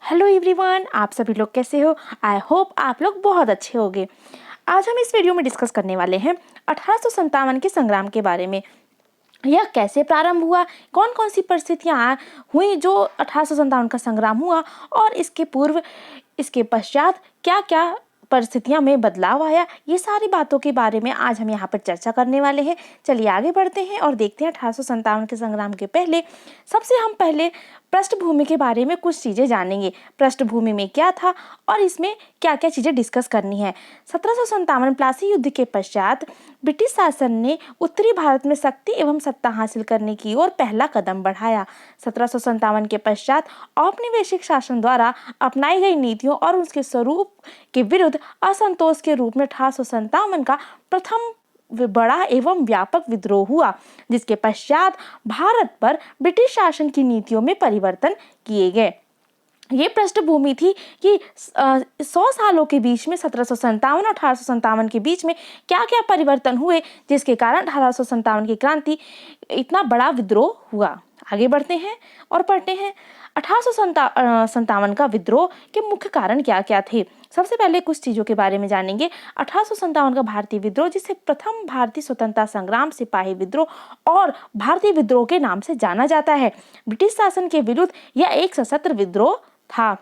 Hello everyone, आप सभी लोग कैसे हो। आई होप आप लोग बहुत अच्छे होंगे। आज हम इस वीडियो में डिस्कस करने वाले हैं 1857 के संग्राम के बारे में। यह कैसे प्रारंभ हुआ, कौन कौन सी परिस्थितियाँ हुई जो 1857 का संग्राम हुआ, और इसके पूर्व इसके पश्चात क्या क्या परिस्थितियां में बदलाव आया, ये सारी बातों के बारे में आज हम यहाँ पर चर्चा करने वाले हैं। चलिए आगे बढ़ते हैं और देखते हैं 1857 के संग्राम के पहले हम पहले पृष्ठभूमि के बारे में कुछ चीज़ें जानेंगे। पृष्ठभूमि में क्या था और इसमें क्या क्या चीज़ें डिस्कस करनी है। 1757 प्लासी युद्ध के पश्चात ब्रिटिश शासन ने उत्तरी भारत में शक्ति एवं सत्ता हासिल करने की ओर पहला कदम बढ़ाया। 1757 के पश्चात औपनिवेशिक शासन द्वारा अपनाई गई नीतियों और उसके स्वरूप के विरुद्ध असंतोष के रूप में 1857 का प्रथम बड़ा एवं व्यापक विद्रोह हुआ, जिसके पश्चात भारत पर ब्रिटिश शासन की नीतियों में परिवर्तन किए गए। ये पृष्ठभूमि थी कि 100 सालों के बीच में 1757 और 1857 के बीच में क्या क्या परिवर्तन हुए, जिसके कारण 1857 की क्रांति इतना बड़ा विद्रोह हुआ। आगे बढ़ते हैं और पढ़ते हैं 1857 का विद्रोह के मुख्य कारण क्या क्या थे। सबसे पहले कुछ चीजों के बारे में जानेंगे। 1857 का भारतीय विद्रोह, जिसे प्रथम भारतीय स्वतंत्रता संग्राम सिपाही विद्रोह और भारतीय विद्रोह के नाम से जाना जाता है, ब्रिटिश शासन के विरुद्ध यह एक सशस्त्र विद्रोह था।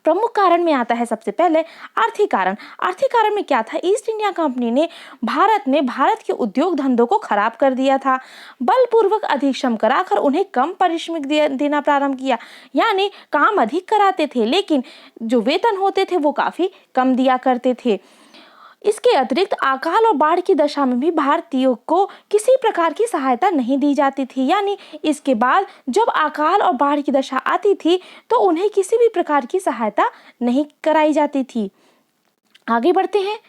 प्रमुख कारण में आता है सबसे पहले आर्थिक कारण। आर्थिक कारण में क्या था, ईस्ट इंडिया कंपनी ने भारत के उद्योग धंधों को खराब कर दिया था। बलपूर्वक अधिक श्रम कराकर उन्हें कम पारिश्रमिक देना प्रारंभ किया, यानी काम अधिक कराते थे लेकिन जो वेतन होते थे वो काफी कम दिया करते थे। इसके अतिरिक्त अकाल और बाढ़ की दशा में भी भारतीयों को किसी प्रकार की सहायता नहीं दी जाती थी, यानी इसके बाद जब अकाल और बाढ़ की दशा आती थी तो उन्हें किसी भी प्रकार की सहायता नहीं कराई जाती थी। आगे बढ़ते हैं।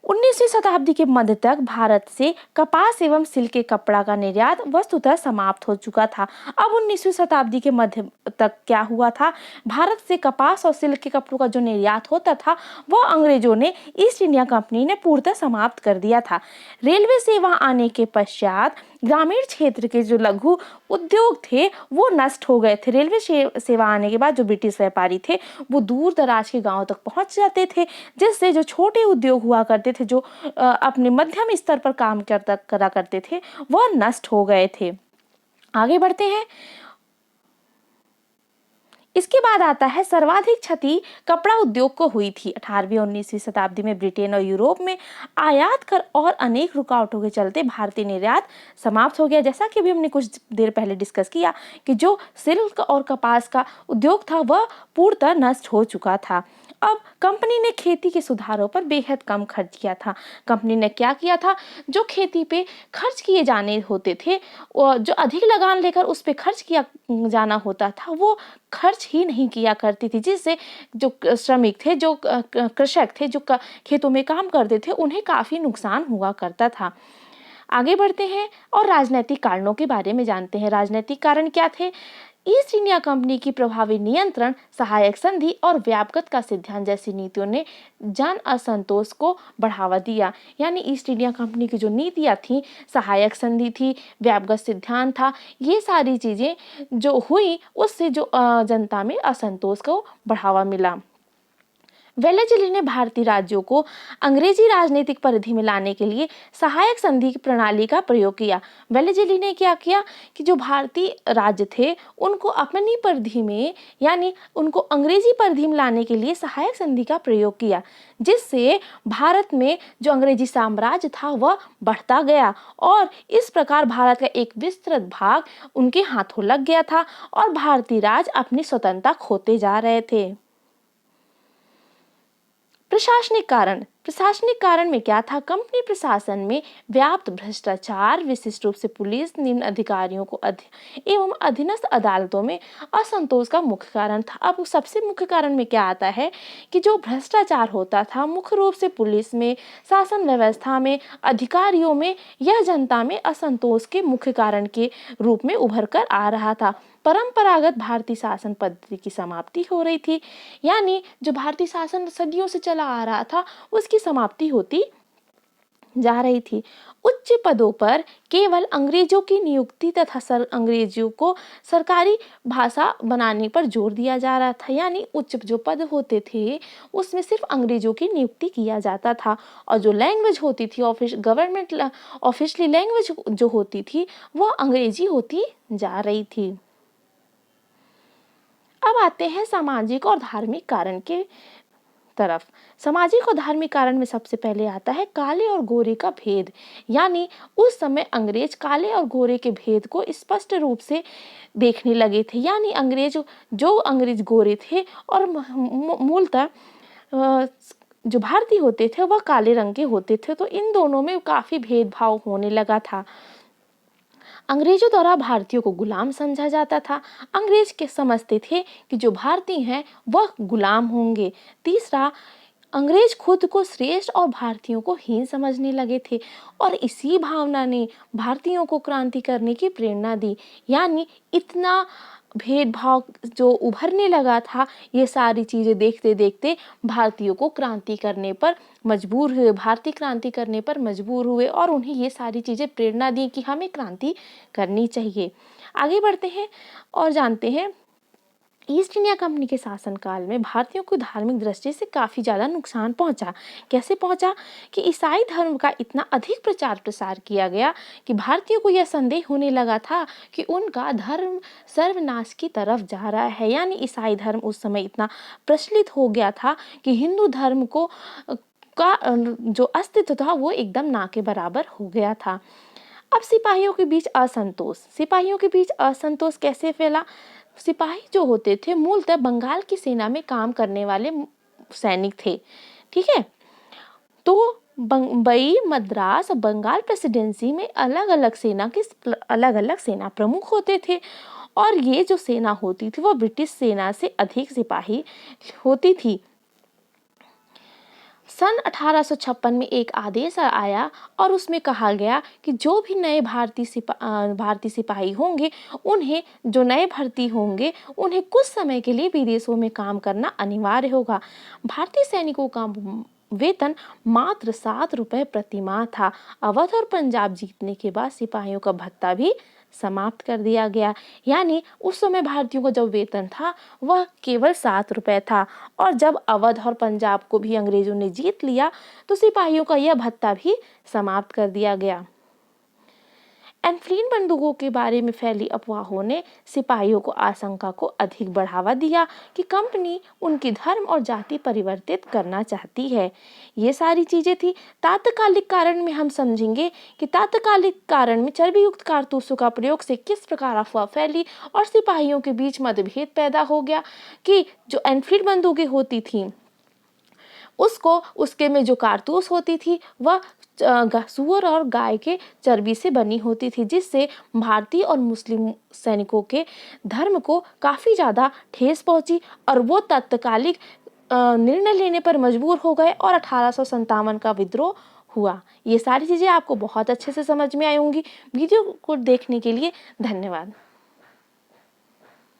19वीं शताब्दी के मध्य तक भारत से कपास एवं सिल्क के कपड़ा का निर्यात वस्तुतः समाप्त हो चुका था। अब 19वीं शताब्दी के मध्य तक क्या हुआ था, भारत से कपास और सिल्क के कपड़ों का जो निर्यात होता था वह अंग्रेजों ने, ईस्ट इंडिया कंपनी ने पूर्णतः समाप्त कर दिया था। रेलवे सेवा आने के पश्चात ग्रामीण क्षेत्र के जो लघु उद्योग थे वो नष्ट हो गए थे। रेलवे सेवा आने के बाद जो ब्रिटिश व्यापारी थे वो दूर दराज के गांवों तक पहुंच जाते थे, जिससे जो छोटे उद्योग हुआ करते थे, जो अपने मध्यम स्तर पर काम करा करते थे, वह नष्ट हो गए थे। आगे बढ़ते हैं। इसके बाद आता है सर्वाधिक क्षति कपड़ा उद्योग को हुई थी। 18वीं और 19वीं शताब्दी में ब्रिटेन और यूरोप में आयात कर और अनेक रुकावटों के चलते भारतीय निर्यात समाप्त हो गया। जैसा कि अभी हमने कुछ देर पहले डिस्कस किया कि जो सिल्क और कपास का उद्योग था वह पूर्णतः नष्ट हो चुका था। अब कंपनी ने खेती के सुधारों पर बेहद कम खर्च किया था। कंपनी ने क्या किया था, जो खेती पे खर्च किए जाने होते थे, जो अधिक लगान लेकर उस पे खर्च किया जाना होता था, वो खर्च ही नहीं किया करती थी, जिससे जो श्रमिक थे, जो कृषक थे, जो खेतों में काम करते थे, उन्हें काफी नुकसान हुआ करता था। आगे बढ़ते हैं और राजनीतिक कारणों के बारे में जानते हैं। राजनीतिक कारण क्या थे, ईस्ट इंडिया कंपनी की प्रभावी नियंत्रण, सहायक संधि और व्यापकता का सिद्धांत जैसी नीतियों ने जन असंतोष को बढ़ावा दिया। यानी ईस्ट इंडिया कंपनी की जो नीतियां थी, सहायक संधि थी, व्यापकता सिद्धांत था, ये सारी चीजें जो हुई उससे जो जनता में असंतोष को बढ़ावा मिला। वेलेस्ली ने भारतीय राज्यों को अंग्रेजी राजनीतिक परिधि में लाने के लिए सहायक संधि की प्रणाली का प्रयोग किया। वेलेस्ली ने क्या किया कि जो भारतीय राज्य थे उनको अपनी परिधि में, यानी उनको अंग्रेजी परिधि में लाने के लिए सहायक संधि का प्रयोग किया, जिससे भारत में जो अंग्रेजी साम्राज्य था वह बढ़ता गया और इस प्रकार भारत का एक विस्तृत भाग उनके हाथों लग गया था और भारतीय राज्य अपनी स्वतंत्रता खोते जा रहे थे। प्रशासनिक कारण में क्या था, कंपनी प्रशासन में व्याप्त भ्रष्टाचार, विशिष्ट रूप से पुलिस, निम्न अधिकारियों को एवं अधीनस्थ अदालतों में असंतोष का मुख्य कारण था। अब सबसे मुख्य कारण में क्या आता है कि जो भ्रष्टाचार होता था मुख्य रूप से पुलिस में, शासन व्यवस्था में, अधिकारियों में, यह जनता में असंतोष के मुख्य कारण के रूप में उभर कर आ रहा था। परंपरागत भारतीय शासन पद्धति की समाप्ति हो रही थी, यानी जो भारतीय शासन सदियों से चला आ रहा था उसकी समाप्ति होती जा रही थी। उच्च पदों पर केवल अंग्रेजों की नियुक्ति तथा अंग्रेजों को सरकारी भाषा बनाने पर जोर दिया जा रहा था। यानी उच्च जो पद होते थे उसमें सिर्फ अंग्रेजों की नियुक्ति किया जाता था और जो लैंग्वेज होती थी गवर्नमेंट ऑफिशियली लैंग्वेज जो होती थी वह अंग्रेजी होती जा रही थी। अब आते हैं सामाजिक और धार्मिक कारण के तरफ। सामाजिक और धार्मिक कारण में सबसे पहले आता है काले और गोरे का भेद। यानी उस समय अंग्रेज काले और गोरे के भेद को स्पष्ट रूप से देखने लगे थे। यानी अंग्रेज गोरे थे और मूलतः जो भारतीय होते थे वह काले रंग के होते थे, तो इन दोनों में काफी भेदभाव होने लगा था। अंग्रेजों द्वारा भारतीयों को गुलाम समझा जाता था। अंग्रेज के समझते थे कि जो भारतीय हैं वह गुलाम होंगे। तीसरा, अंग्रेज खुद को श्रेष्ठ और भारतीयों को हीन समझने लगे थे और इसी भावना ने भारतीयों को क्रांति करने की प्रेरणा दी। यानी इतना भेदभाव जो उभरने लगा था, ये सारी चीजें देखते देखते भारतीयों को क्रांति करने पर मजबूर हुए, भारतीय क्रांति करने पर मजबूर हुए और उन्हें ये सारी चीजें प्रेरणा दी कि हमें क्रांति करनी चाहिए। आगे बढ़ते हैं और जानते हैं ईस्ट इंडिया कंपनी के शासनकाल में भारतीयों को धार्मिक दृष्टि से काफी ज्यादा नुकसान पहुंचा। कैसे पहुंचा कि ईसाई धर्म का इतना अधिक प्रचार प्रसार किया गया कि भारतीयों को यह संदेह होने लगा था कि उनका धर्म सर्वनाश की तरफ जा रहा है। यानी ईसाई धर्म उस समय इतना प्रचलित हो गया था कि हिंदू धर्म को का जो अस्तित्व था वो एकदम ना के बराबर हो गया था। अब सिपाहियों के बीच असंतोष कैसे फैला? सिपाही जो होते थे मूलतः बंगाल की सेना में काम करने वाले सैनिक थे, ठीक है। तो बम्बई, मद्रास और बंगाल प्रेसिडेंसी में अलग अलग सेना प्रमुख होते थे और ये जो सेना होती थी वो ब्रिटिश सेना से अधिक सिपाही होती थी। सन 1856 में एक आदेश आया और उसमें कहा गया कि जो भी नए भारतीय सिपाही होंगे उन्हें कुछ समय के लिए विदेशों में काम करना अनिवार्य होगा। भारतीय सैनिकों का वेतन मात्र 7 रुपए प्रति माह था। अवध और पंजाब जीतने के बाद सिपाहियों का भत्ता भी समाप्त कर दिया गया। यानी उस समय भारतीयों का जो वेतन था वह केवल 7 रुपए था और जब अवध और पंजाब को भी अंग्रेजों ने जीत लिया तो सिपाहियों का यह भत्ता भी समाप्त कर दिया गया। एनफील्ड बंदूकों के बारे में फैली अफवाहों ने सिपाहियों को आशंका को अधिक बढ़ावा दिया कि कंपनी उनकी धर्म और जाति परिवर्तित करना चाहती है। ये सारी चीजें थी। तात्कालिक कारण में हम समझेंगे कि तात्कालिक कारण में चर्बी युक्त कारतूसों का प्रयोग से किस प्रकार अफवाह फैली और सिपाहियों के बीच मतभेद पैदा हो गया कि जो एनफील्ड बंदूकें होती थी उसके में जो कारतूस होती थी वह सूअर और गाय के चर्बी से बनी होती थी, जिससे भारतीय और मुस्लिम सैनिकों के धर्म को काफी ज्यादा ठेस पहुंची और वो तत्कालिक निर्णय लेने पर मजबूर हो गए और 1857 का विद्रोह हुआ। ये सारी चीजें आपको बहुत अच्छे से समझ में आई होंगी। वीडियो को देखने के लिए धन्यवाद।